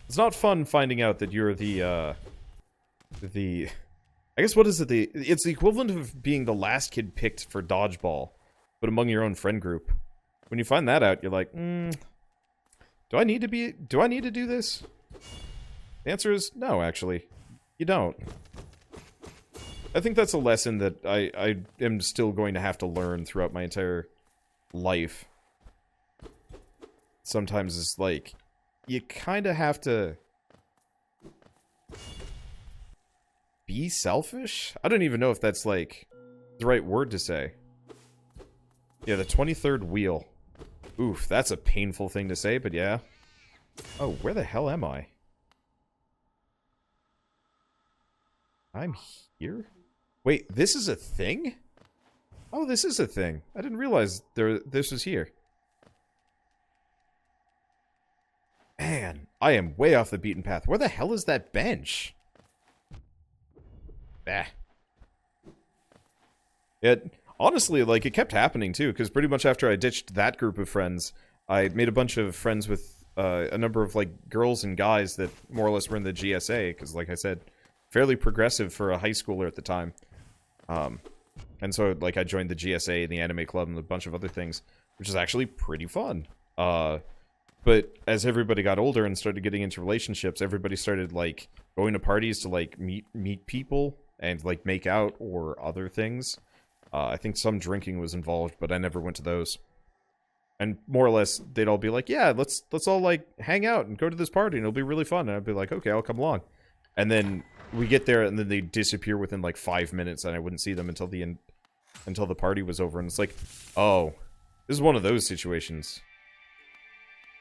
It's not fun finding out that you're I guess, what is it? It's the equivalent of being the last kid picked for dodgeball, but among your own friend group. When you find that out, you're like, do I need to do this? The answer is no, actually. You don't. I think that's a lesson that I am still going to have to learn throughout my entire life. Sometimes it's like, you kind of have to be selfish? I don't even know if that's, like, the right word to say. Yeah, the 23rd wheel. Oof, that's a painful thing to say, but yeah. Oh, where the hell am I? I'm here? Wait, this is a thing? Oh, this is a thing. I didn't realize this was here. Man, I am way off the beaten path. Where the hell is that bench? Bah. It, honestly, like, it kept happening, too, because pretty much after I ditched that group of friends, I made a bunch of friends with a number of, like, girls and guys that more or less were in the GSA, because, like I said, fairly progressive for a high schooler at the time. And so, like, I joined the GSA and the anime club and a bunch of other things, which is actually pretty fun. But as everybody got older and started getting into relationships, everybody started, like, going to parties to, like, meet people and, like, make out or other things. I think some drinking was involved, but I never went to those. And more or less, they'd all be like, yeah, let's all, like, hang out and go to this party and it'll be really fun. And I'd be like, okay, I'll come along. And then we get there and then they disappear within, like, 5 minutes and I wouldn't see them until the party was over. And it's like, oh, this is one of those situations.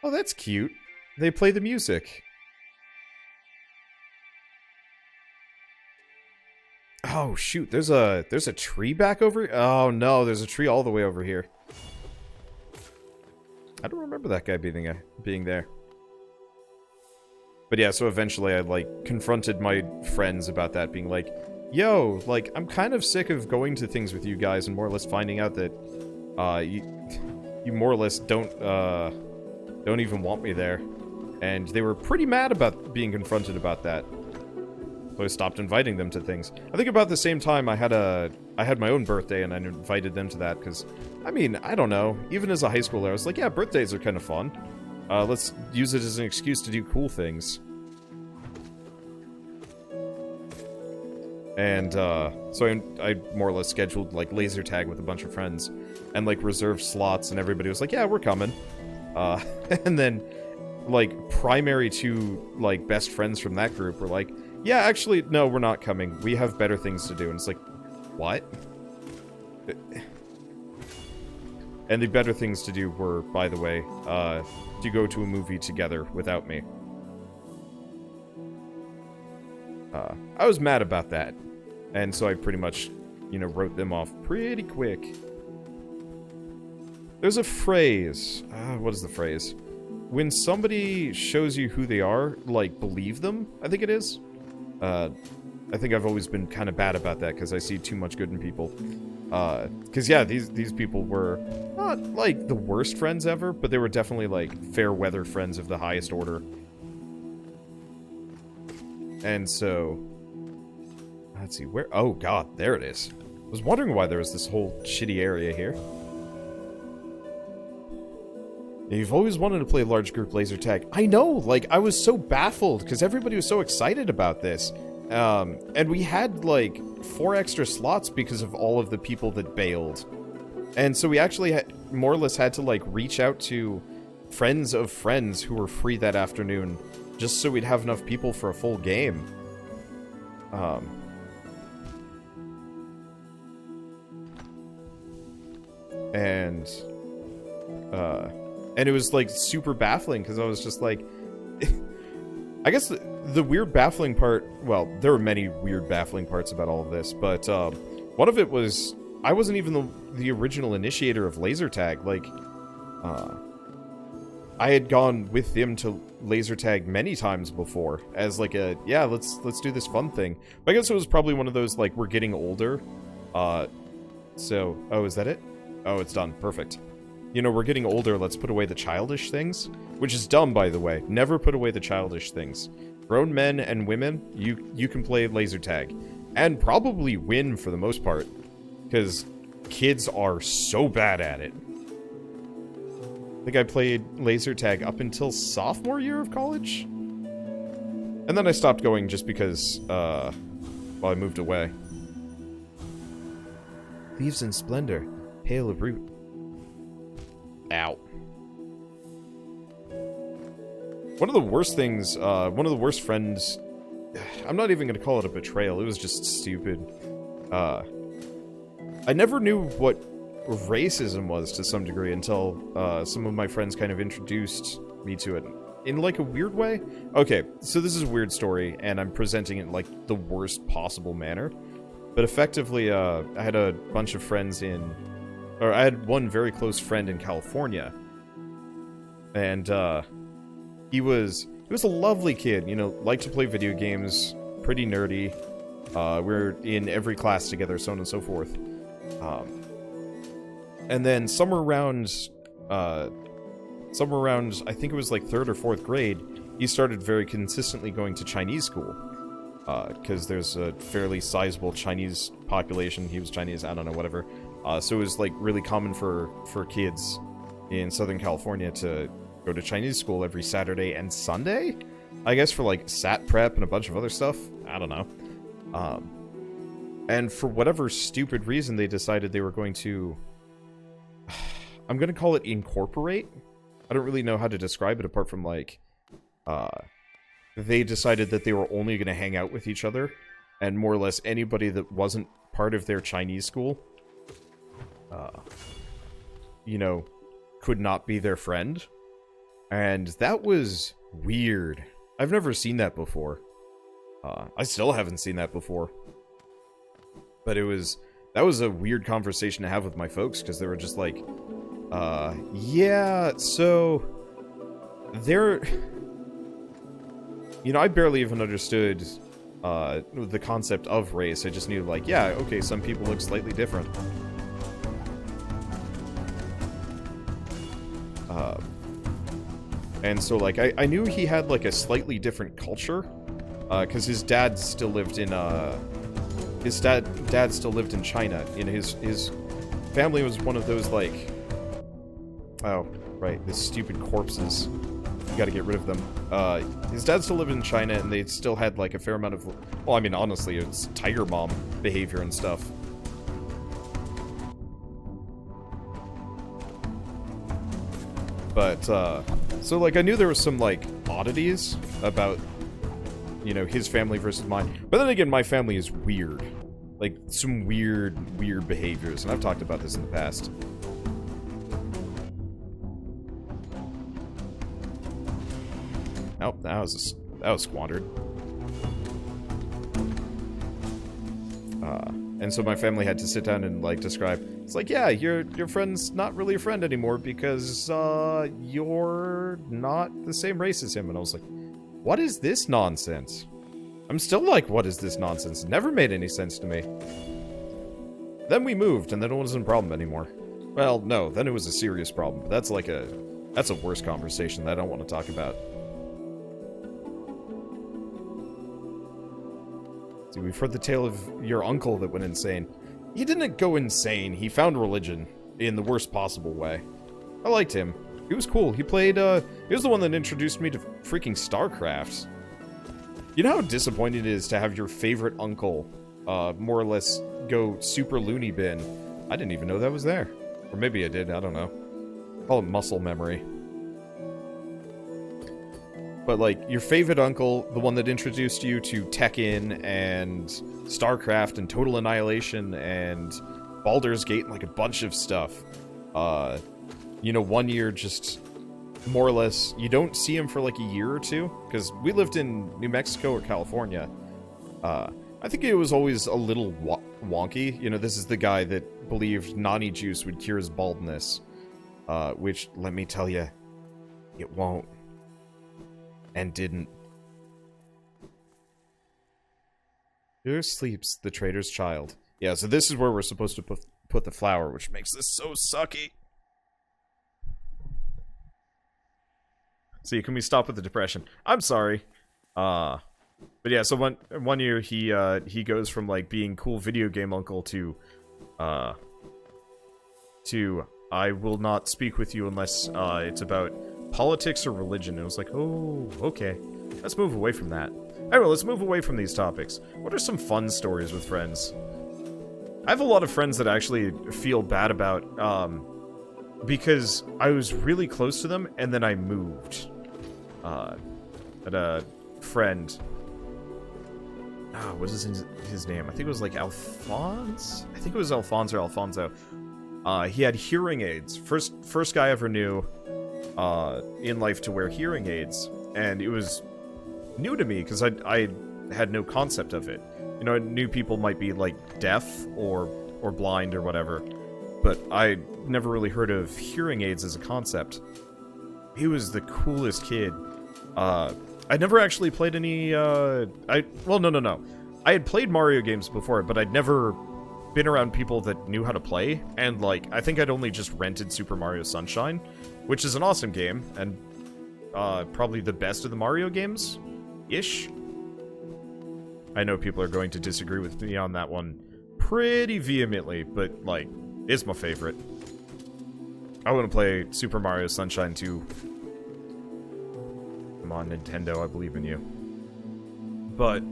Oh, that's cute. They play the music. Oh, shoot. There's a tree back over... Oh, no. There's a tree all the way over here. I don't remember that guy being there. But yeah, so eventually I, like, confronted my friends about that, being like, yo, like, I'm kind of sick of going to things with you guys and more or less finding out that, you more or less don't even want me there. And they were pretty mad about being confronted about that. So I stopped inviting them to things. I think about the same time I had my own birthday and I invited them to that because, I mean, I don't know. Even as a high schooler, I was like, yeah, birthdays are kind of fun. Let's use it as an excuse to do cool things. And, so I more or less scheduled, like, laser tag with a bunch of friends and, like, reserved slots and everybody was like, yeah, we're coming. And then, like, primary two, like, best friends from that group were like, yeah, actually, no, we're not coming. We have better things to do. And it's like, what? And the better things to do were, by the way, to go to a movie together without me. I was mad about that. And so I pretty much, you know, wrote them off pretty quick. There's a phrase. What is the phrase? When somebody shows you who they are, like, believe them, I think it is. I think I've always been kind of bad about that, because I see too much good in people. Because, yeah, these people were not, like, the worst friends ever, but they were definitely, like, fair weather friends of the highest order. And so... Let's see, where... Oh, God, there it is. I was wondering why there was this whole shitty area here. You've always wanted to play large group laser tag. I know, like, I was so baffled, because everybody was so excited about this. And we had, like, 4 extra slots because of all of the people that bailed. And so we actually more or less had to, like, reach out to friends of friends who were free that afternoon, just so we'd have enough people for a full game. And it was, like, super baffling, because I was just like... I guess the weird baffling part... Well, there were many weird baffling parts about all of this, but one of it was... I wasn't even the original initiator of laser tag. Like, I had gone with them to laser tag many times before, as like a, yeah, let's do this fun thing. But I guess it was probably one of those, like, we're getting older. Oh, is that it? Oh, it's done. Perfect. You know, we're getting older, let's put away the childish things. which is dumb, by the way. Never put away the childish things. Grown men and women, you can play laser tag. And probably win for the most part. Because kids are so bad at it. I think I played laser tag up until sophomore year of college. And then I stopped going just because, well, I moved away. Leaves in splendor, pale of root. Ow. One of the worst things, one of the worst friends... I'm not even going to call it a betrayal, it was just stupid. I never knew what racism was to some degree until some of my friends kind of introduced me to it. In, like, a weird way? Okay, so this is a weird story, and I'm presenting it in, like, the worst possible manner. But effectively, I had a bunch of friends in... Or I had one very close friend in California. And, he was a lovely kid, you know, liked to play video games, pretty nerdy. We were in every class together, so on and so forth. And then somewhere around, I think it was like 3rd or 4th grade, he started very consistently going to Chinese school. Because there's a fairly sizable Chinese population. He was Chinese, I don't know, whatever. So it was, like, really common for kids in Southern California to go to Chinese school every Saturday and Sunday? I guess for, like, SAT prep and a bunch of other stuff. I don't know. And for whatever stupid reason, they decided they were going to... I'm going to call it incorporate. I don't really know how to describe it apart from, like... They decided that they were only going to hang out with each other, and more or less anybody that wasn't part of their Chinese school, you know, could not be their friend. And that was weird. I've never seen that before. I still haven't seen that before. But that was a weird conversation to have with my folks, because they were just like, yeah, so, they're... You know, I barely even understood the concept of race. I just knew, like, yeah, okay, some people look slightly different. And so, like, I knew he had, like, a slightly different culture, because his dad still lived in, his dad still lived in China. You know, his family was one of those, like, oh, right, the stupid corpses. You gotta get rid of them. His dad still lived in China, and they still had, like, a fair amount of... Well, I mean, honestly, it's tiger mom behavior and stuff. But, so, like, I knew there was some, like, oddities about, you know, his family versus mine. But then again, my family is weird. Like, some weird behaviors, and I've talked about this in the past. Oh, that was squandered. And so my family had to sit down and, like, describe. It's like, yeah, your friend's not really a friend anymore because you're not the same race as him. And I was like, what is this nonsense? I'm still like, what is this nonsense? It never made any sense to me. Then we moved, and then it wasn't a problem anymore. Well, no, then it was a serious problem. But that's like that's a worse conversation that I don't want to talk about. See, we've heard the tale of your uncle that went insane. He didn't go insane. He found religion in the worst possible way. I liked him. He was cool. He played, he was the one that introduced me to freaking StarCraft. You know how disappointing it is to have your favorite uncle, more or less go super loony bin? I didn't even know that was there. Or maybe I did, I don't know. Call it muscle memory. But, like, your favorite uncle, the one that introduced you to Tekken and StarCraft and Total Annihilation and Baldur's Gate and, like, a bunch of stuff. You know, one year just more or less, you don't see him for, like, a year or two. Because we lived in New Mexico or California. I think it was always a little wonky. You know, this is the guy that believed nani juice would cure his baldness. Which, let me tell you, it won't. And didn't. Here sleeps the trader's child. Yeah, so this is where we're supposed to put the flower, which makes this so sucky. See, can we stop with the depression? I'm sorry. But yeah, so one year he goes from like being cool video game uncle to I will not speak with you unless it's about politics or religion. It was like, oh, okay. Let's move away from that. Anyway, let's move away from these topics. What are some fun stories with friends? I have a lot of friends that I actually feel bad about, because I was really close to them, and then I moved. At a friend... what is his name? I think it was like Alphonse? I think it was Alphonse or Alfonso. He had hearing aids. First guy I ever knew in life to wear hearing aids. And it was new to me, because I had no concept of it. You know, I knew people might be, like, deaf or blind or whatever. But I never really heard of hearing aids as a concept. He was the coolest kid. I never actually played any, no. I had played Mario games before, but I'd never been around people that knew how to play. And, like, I think I'd only just rented Super Mario Sunshine, which is an awesome game, and probably the best of the Mario games-ish. I know people are going to disagree with me on that one pretty vehemently, but, like, it's my favorite. I want to play Super Mario Sunshine 2. Come on, Nintendo, I believe in you. But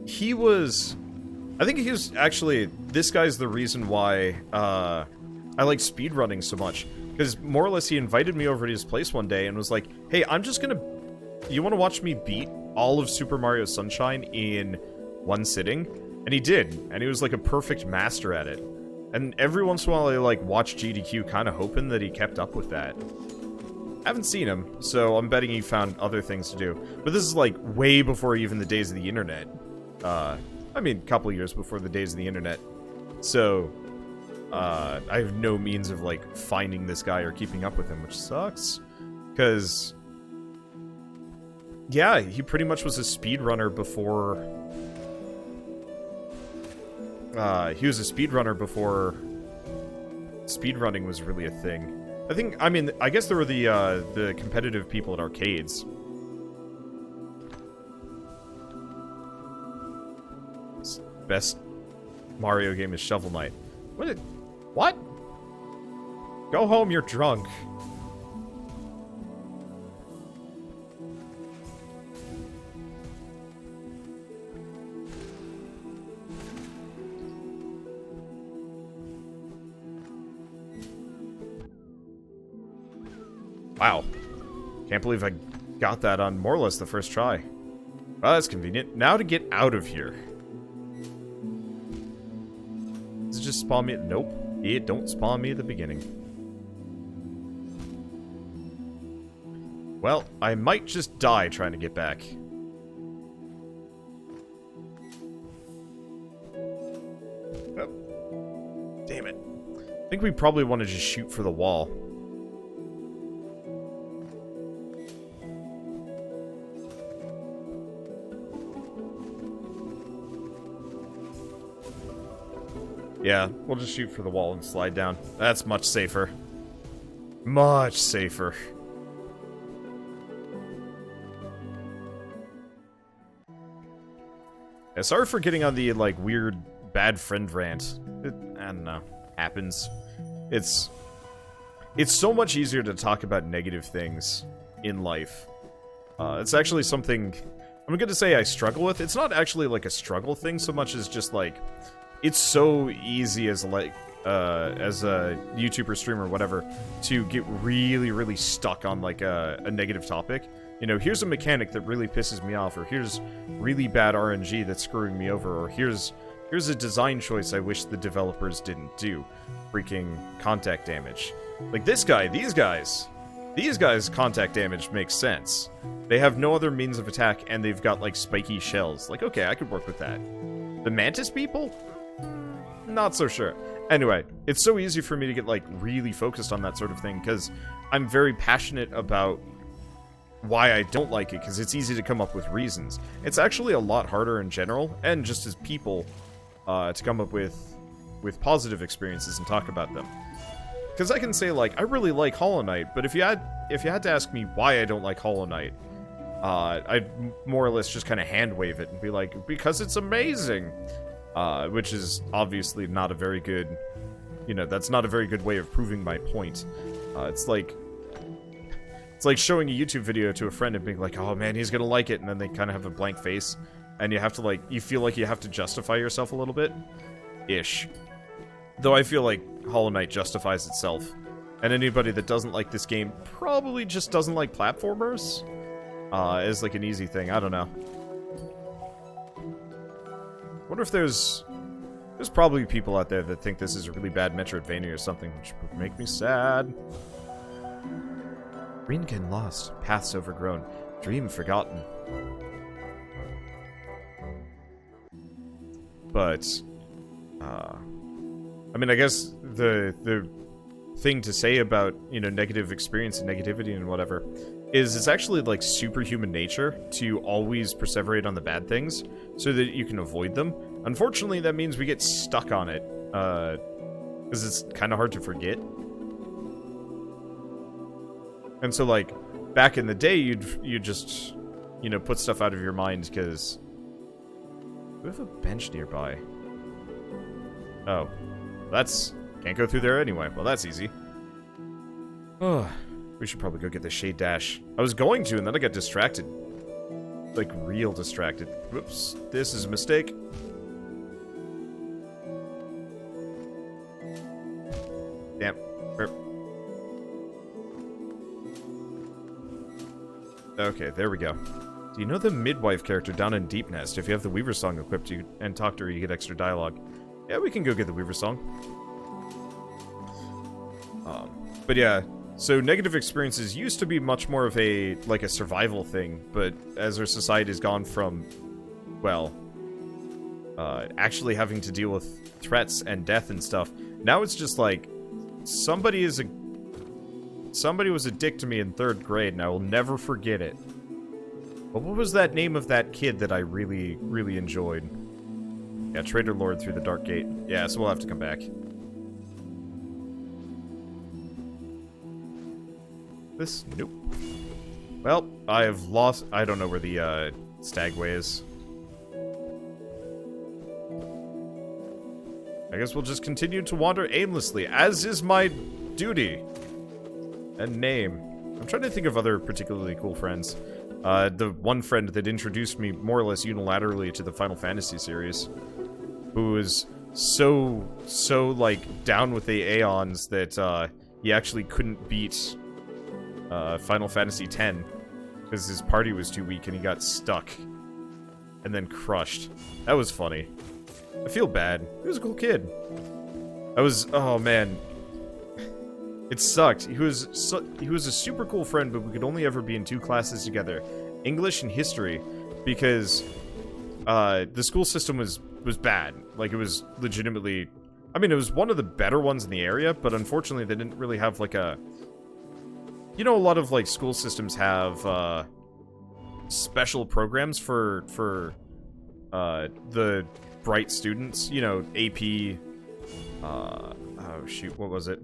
he was... I think he was actually... This guy's the reason why I like speedrunning so much. Because more or less he invited me over to his place one day and was like, hey, I'm just gonna... You want to watch me beat all of Super Mario Sunshine in one sitting? And he did. And he was like a perfect master at it. And every once in a while I like watch GDQ kind of hoping that he kept up with that. I haven't seen him, so I'm betting he found other things to do. But this is like way before even the days of the internet. I mean, a couple years before the days of the internet. So, I have no means of, like, finding this guy or keeping up with him, which sucks. Because, yeah, he pretty much was a speedrunner before... he was a speedrunner before speedrunning was really a thing. I guess there were the competitive people at arcades. Best Mario game is Shovel Knight. What? Go home, you're drunk. Wow. Can't believe I got that on more or less the first try. Well, that's convenient. Now to get out of here. Does it just spawn me? Nope. It don't spawn me at the beginning. Well, I might just die trying to get back. Oh. Damn it. I think we probably want to just shoot for the wall. Yeah, we'll just shoot for the wall and slide down. That's much safer. Much safer. Yeah, sorry for getting on the, like, weird bad friend rant. I don't know. Happens. It's so much easier to talk about negative things in life. It's actually something I'm gonna say I struggle with. It's not actually, like, a struggle thing so much as just, like... It's so easy as a YouTuber, streamer, whatever, to get really, really stuck on, like, a negative topic. You know, here's a mechanic that really pisses me off, or here's really bad RNG that's screwing me over, or here's a design choice I wish the developers didn't do. Freaking contact damage. Like, these guys' contact damage makes sense. They have no other means of attack, and they've got, like, spiky shells. Like, okay, I could work with that. The Mantis people? Not so sure. Anyway, it's so easy for me to get, like, really focused on that sort of thing, because I'm very passionate about why I don't like it, because it's easy to come up with reasons. It's actually a lot harder in general, and just as people, to come up with positive experiences and talk about them. Because I can say, like, I really like Hollow Knight, but if you had to ask me why I don't like Hollow Knight, I'd more or less just kind of hand wave it and be like, because it's amazing, which is obviously not a very good, that's not a very good way of proving my point. It's like showing a YouTube video to a friend and being like, oh man, he's gonna like it, and then they kind of have a blank face, and you have to, like, you feel like you have to justify yourself a little bit, ish. Though I feel like Hollow Knight justifies itself, and anybody that doesn't like this game probably just doesn't like platformers. Is like an easy thing. I don't know. Wonder if there's probably people out there that think this is a really bad Metroidvania or something, which would make me sad. Rinken lost, paths overgrown, dream forgotten. But, I mean, I guess the thing to say about, negative experience and negativity and whatever is it's actually, like, superhuman nature to always perseverate on the bad things so that you can avoid them. Unfortunately, that means we get stuck on it, because it's kind of hard to forget. And so, like, back in the day, you'd just, put stuff out of your mind, because we have a bench nearby. Oh. Can't go through there anyway. Well, that's easy. Oh, we should probably go get the Shade Dash. I was going to, and then I got distracted. Like, real distracted. Whoops. This is a mistake. Damn. Okay, there we go. Do you know the midwife character down in Deep Nest? If you have the Weaver Song equipped and talk to her, you get extra dialogue. Yeah, we can go get the Weaver Song. But yeah, so negative experiences used to be much more of a survival thing, but as our society has gone from, well, actually having to deal with threats and death and stuff, now it's just like, somebody was a dick to me in 3rd grade, and I will never forget it. But what was that name of that kid that I really, really enjoyed? Yeah, Traitor Lord through the Dark Gate. Yeah, so we'll have to come back. This? Nope. Well, I have lost... I don't know where the, Stag Way is. I guess we'll just continue to wander aimlessly, as is my duty. And name. I'm trying to think of other particularly cool friends. The one friend that introduced me more or less unilaterally to the Final Fantasy series, who was so, like, down with the Aeons that, he actually couldn't beat, Final Fantasy X, because his party was too weak and he got stuck. And then crushed. That was funny. I feel bad. He was a cool kid. Oh man. It sucked. He was a super cool friend, but we could only ever be in 2 classes together. English and history, because the school system was bad. Like, it was legitimately... I mean, it was one of the better ones in the area, but unfortunately they didn't really have, like, a... a lot of, like, school systems have, special programs for the bright students. AP... oh, shoot, what was it?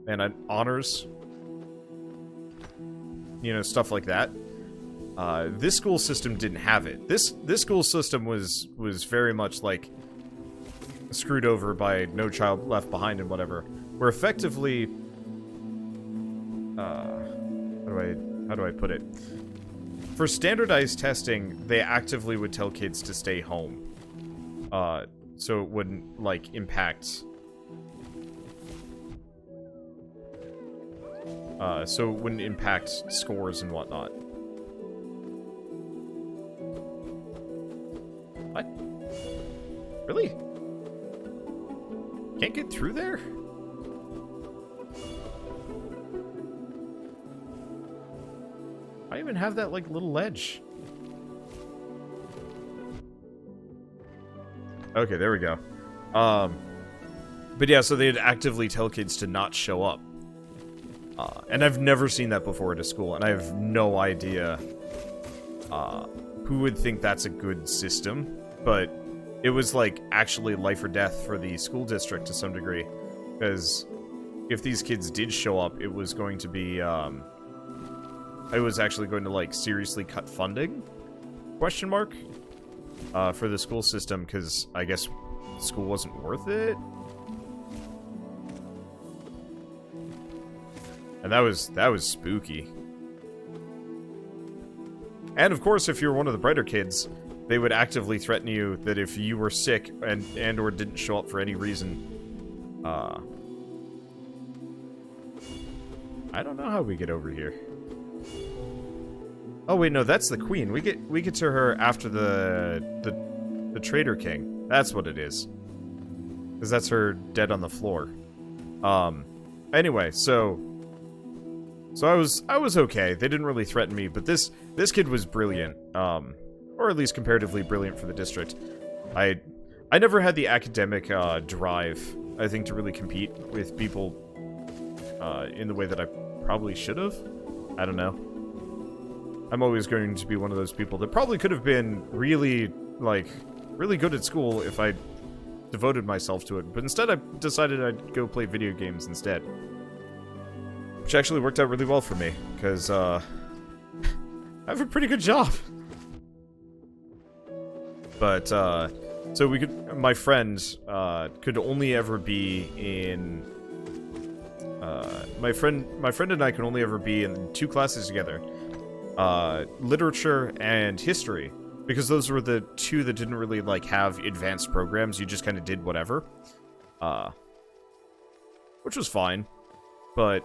And honors, stuff like that. This school system didn't have it. This school system was very much like screwed over by No Child Left Behind and whatever. Where effectively, how do I put it? For standardized testing, they actively would tell kids to stay home, so it wouldn't like impact. So it wouldn't impact scores and whatnot. What? Really? Can't get through there? I even have that, like, little ledge. Okay, there we go. But yeah, so they'd actively tell kids to not show up. And I've never seen that before at a school, and I have no idea who would think that's a good system, but it was, like, actually life or death for the school district to some degree, because if these kids did show up, it was going to be, I was actually going to, like, seriously cut funding? Question mark? For the school system, because I guess school wasn't worth it? And that was spooky. And of course, if you're one of the brighter kids, they would actively threaten you that if you were sick and or didn't show up for any reason, I don't know how we get over here. Oh wait, no, that's the queen. We get to her after the Traitor King. That's what it is. Because that's her dead on the floor. Anyway, so I was okay. They didn't really threaten me, but this kid was brilliant. Or at least comparatively brilliant for the district. I never had the academic drive, I think, to really compete with people in the way that I probably should have. I don't know. I'm always going to be one of those people that probably could have been really good at school if I devoted myself to it. But instead I decided I'd go play video games instead. Which actually worked out really well for me, because I have a pretty good job. But, so we could, my friend, could only ever be in, my friend and I could only ever be in 2 classes together. Literature and history, because those were the 2 that didn't really, like, have advanced programs. You just kind of did whatever. Which was fine, but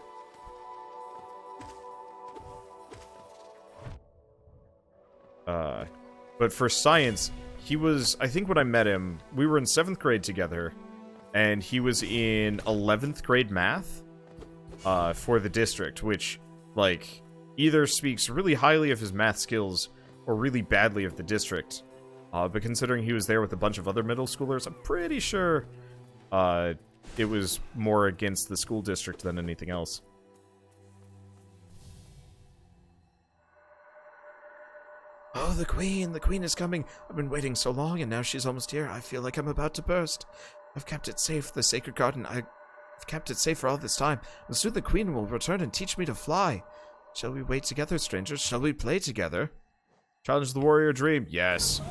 for science, he was, I think when I met him, we were in 7th grade together, and he was in 11th grade math, for the district, which, like, either speaks really highly of his math skills or really badly of the district. But considering he was there with a bunch of other middle schoolers, I'm pretty sure, it was more against the school district than anything else. Oh, the queen is coming. I've been waiting so long, and now she's almost here. I feel like I'm about to burst. I've kept it safe, the sacred garden. I've kept it safe for all this time. And soon the queen will return and teach me to fly. Shall we wait together, strangers? Shall we play together? Challenge the warrior dream? Yes.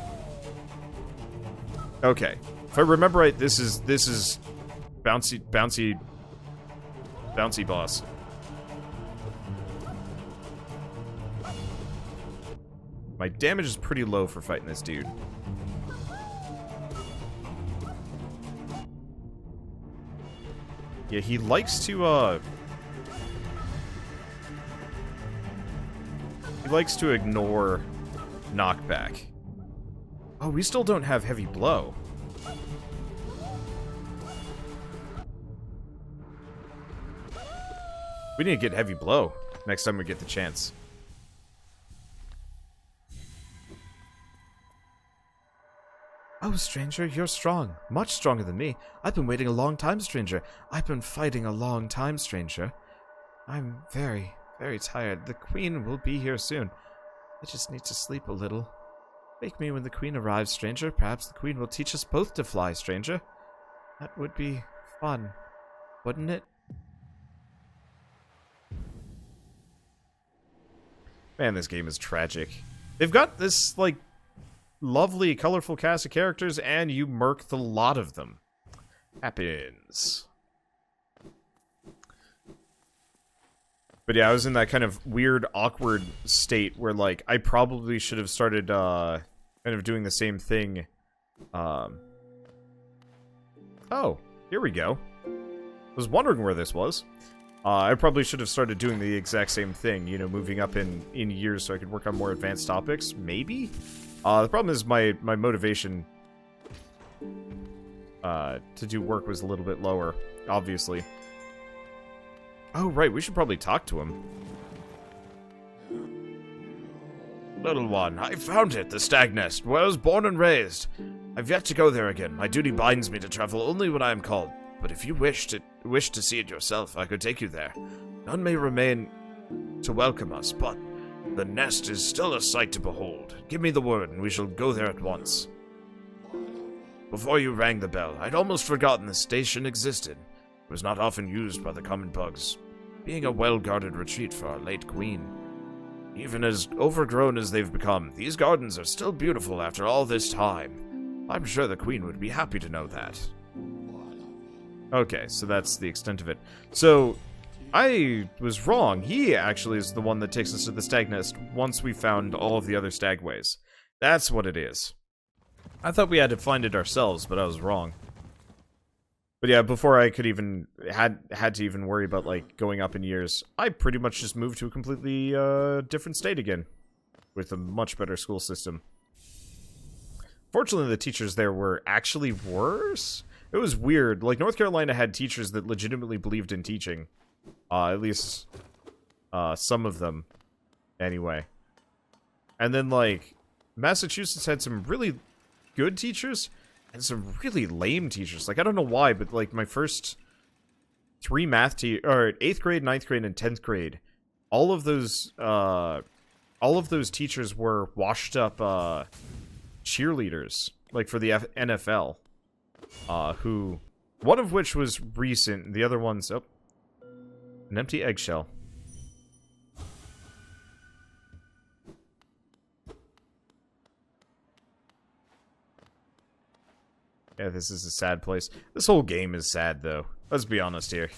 Okay. If I remember right, this is bouncy boss. My damage is pretty low for fighting this dude. Yeah, he likes to, he likes to ignore knockback. Oh, we still don't have heavy blow. We need to get heavy blow next time we get the chance. Oh, stranger, you're strong. Much stronger than me. I've been waiting a long time, stranger. I've been fighting a long time, stranger. I'm very, very tired. The queen will be here soon. I just need to sleep a little. Wake me when the queen arrives, stranger. Perhaps the queen will teach us both to fly, stranger. That would be fun, wouldn't it? Man, this game is tragic. They've got this, like, lovely, colorful cast of characters, and you murk the lot of them. Happens. But yeah, I was in that kind of weird, awkward state where, like, I probably should have started, kind of doing the same thing. Oh, here we go. I was wondering where this was. I probably should have started doing the exact same thing, you know, moving up in years so I could work on more advanced topics, maybe? The problem is my motivation to do work was a little bit lower, obviously. Oh, right, we should probably talk to him. Little one, I found it, the stag nest, where I was born and raised. I've yet to go there again. My duty binds me to travel only when I am called. But if you wish to see it yourself, I could take you there. None may remain to welcome us, but the nest is still a sight to behold. Give me the word, and we shall go there at once. Before you rang the bell, I'd almost forgotten the station existed. It was not often used by the common bugs, being a well-guarded retreat for our late queen. Even as overgrown as they've become, these gardens are still beautiful after all this time. I'm sure the queen would be happy to know that. Okay, so that's the extent of it. So, I was wrong. He actually is the one that takes us to the stag nest once we found all of the other stagways. That's what it is. I thought we had to find it ourselves, but I was wrong. But yeah, before I could even had to even worry about like going up in years, I pretty much just moved to a completely different state again, with a much better school system. Fortunately, the teachers there were actually worse. It was weird. Like North Carolina had teachers that legitimately believed in teaching, at least some of them, anyway. And then like Massachusetts had some really good teachers. And some really lame teachers. Like, I don't know why, but, like, my first 3 math or 8th grade, 9th grade, and 10th grade, all of those teachers were washed-up, cheerleaders, like, for the NFL, who, one of which was recent, the other one's, oh, an empty eggshell. Yeah, this is a sad place. This whole game is sad, though. Let's be honest here.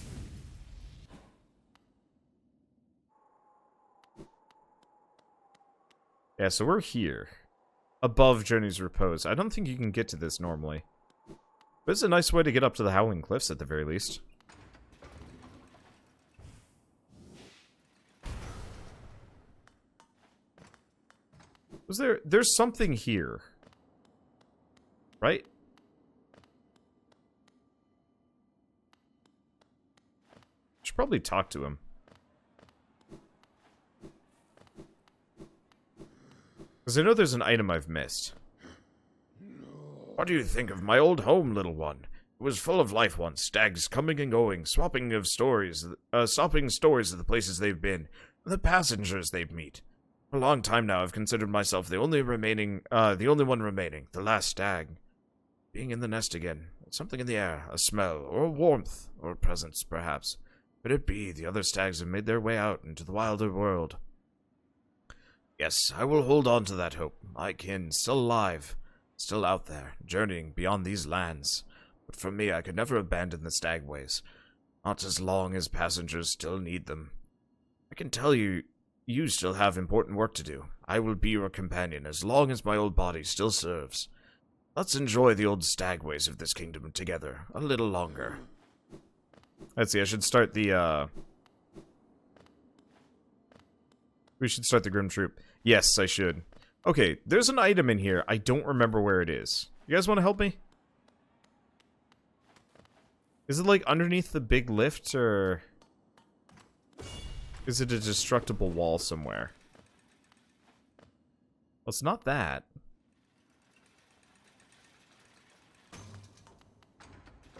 Yeah, so we're here. Above Journey's Repose. I don't think you can get to this normally. But it's a nice way to get up to the Howling Cliffs, at the very least. There's something here. Right? Should probably talk to him. Because I know there's an item I've missed. What do you think of my old home, little one? It was full of life once, stags coming and going, swapping stories of the places they've been, and the passengers they've met. For a long time now, I've considered myself the only one remaining, the last stag. Being in the nest again, something in the air, a smell, or a warmth, or a presence, perhaps. Could it be the other stags have made their way out into the wilder world? Yes, I will hold on to that hope. My kin, still alive, still out there, journeying beyond these lands. But for me, I could never abandon the stagways. Not as long as passengers still need them. I can tell you, you still have important work to do. I will be your companion as long as my old body still serves. Let's enjoy the old stagways of this kingdom together a little longer. Let's see, I should start the, we should start the Grim Troop. Yes, I should. Okay, there's an item in here. I don't remember where it is. You guys want to help me? Is it, like, underneath the big lift, or... is it a destructible wall somewhere? Well, it's not that.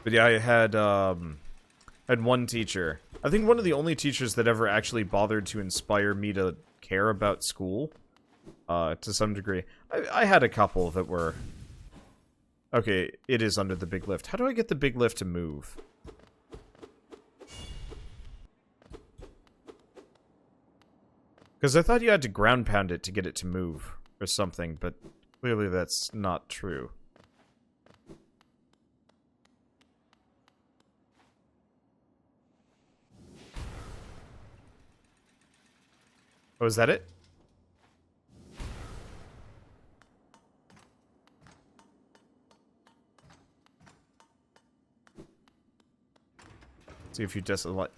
But yeah, I had one teacher. I think one of the only teachers that ever actually bothered to inspire me to care about school, to some degree. I had a couple that were... Okay, it is under the big lift. How do I get the big lift to move? Because I thought you had to ground pound it to get it to move, or something, but clearly that's not true. Oh, is that it? See if you desolate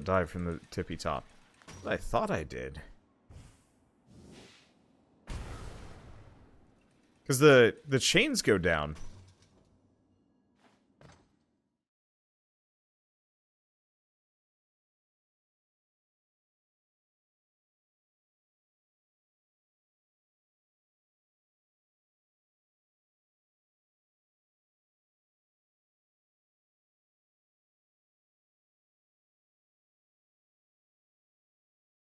dive from the tippy top. I thought I did. Because the chains go down.